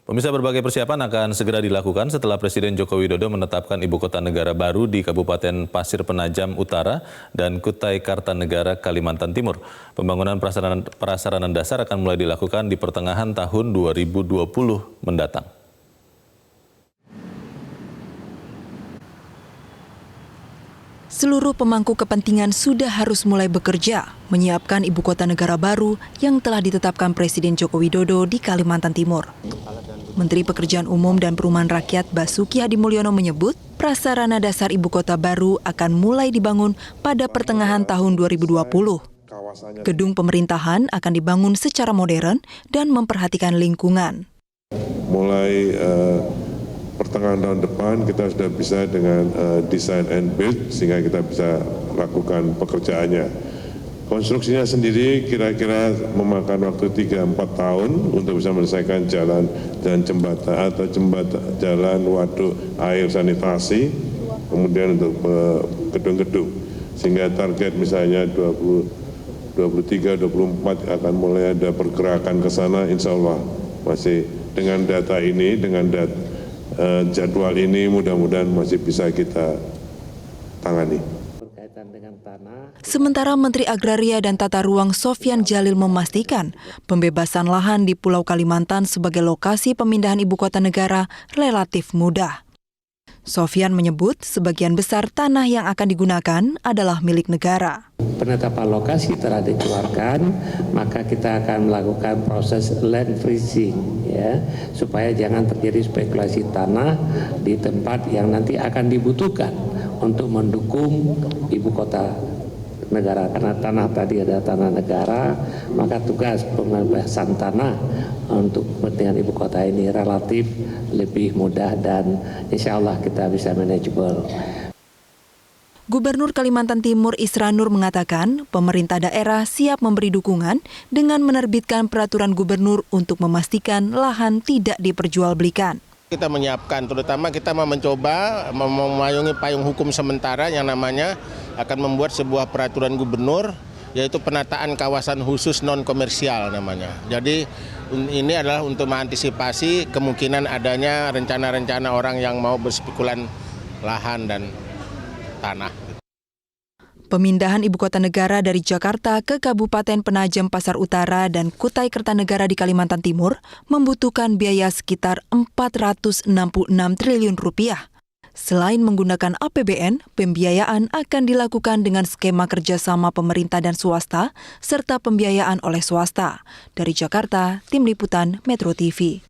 Pemirsa, berbagai persiapan akan segera dilakukan setelah Presiden Joko Widodo menetapkan ibu kota negara baru di Kabupaten Pasir Penajam Utara dan Kutai Kartanegara, Kalimantan Timur. Pembangunan prasarana dasar akan mulai dilakukan di pertengahan tahun 2020 mendatang. Seluruh pemangku kepentingan sudah harus mulai bekerja, menyiapkan ibu kota negara baru yang telah ditetapkan Presiden Joko Widodo di Kalimantan Timur. Menteri Pekerjaan Umum dan Perumahan Rakyat Basuki Hadimulyono menyebut, prasarana dasar ibu kota baru akan mulai dibangun pada pertengahan tahun 2020. Gedung pemerintahan akan dibangun secara modern dan memperhatikan lingkungan. Mulai pertengahan tahun depan kita sudah bisa dengan design and build sehingga kita bisa lakukan pekerjaannya. Konstruksinya sendiri kira-kira memakan waktu 3-4 tahun untuk bisa menyelesaikan jalan dan jembatan atau jalan, waduk, air, sanitasi, kemudian untuk gedung-gedung. Sehingga target misalnya 23-24 akan mulai ada pergerakan ke sana, insya Allah masih dengan data ini, dengan jadwal ini mudah-mudahan masih bisa kita tangani. Sementara Menteri Agraria dan Tata Ruang Sofyan Djalil memastikan pembebasan lahan di Pulau Kalimantan sebagai lokasi pemindahan ibu kota negara relatif mudah. Sofyan menyebut sebagian besar tanah yang akan digunakan adalah milik negara. Penetapan lokasi telah dikeluarkan, maka kita akan melakukan proses land freezing, ya, supaya jangan terjadi spekulasi tanah di tempat yang nanti akan dibutuhkan untuk mendukung ibu kota negara. Karena tanah tadi ada tanah negara, maka tugas pembebasan tanah untuk kepentingan ibu kota ini relatif lebih mudah dan insya Allah kita bisa manageable. Gubernur Kalimantan Timur Isra Nur mengatakan pemerintah daerah siap memberi dukungan dengan menerbitkan peraturan gubernur untuk memastikan lahan tidak diperjualbelikan. Kita menyiapkan, terutama kita mau mencoba memayungi payung hukum sementara yang namanya akan membuat sebuah peraturan gubernur, yaitu penataan kawasan khusus non-komersial namanya. Jadi ini adalah untuk mengantisipasi kemungkinan adanya rencana-rencana orang yang mau berspekulan lahan dan tanah. Pemindahan ibu kota negara dari Jakarta ke Kabupaten Penajam Pasar Utara dan Kutai Kartanegara di Kalimantan Timur membutuhkan biaya sekitar 466 triliun rupiah. Selain menggunakan APBN, pembiayaan akan dilakukan dengan skema kerjasama pemerintah dan swasta, serta pembiayaan oleh swasta. Dari Jakarta, Tim Liputan Metro TV.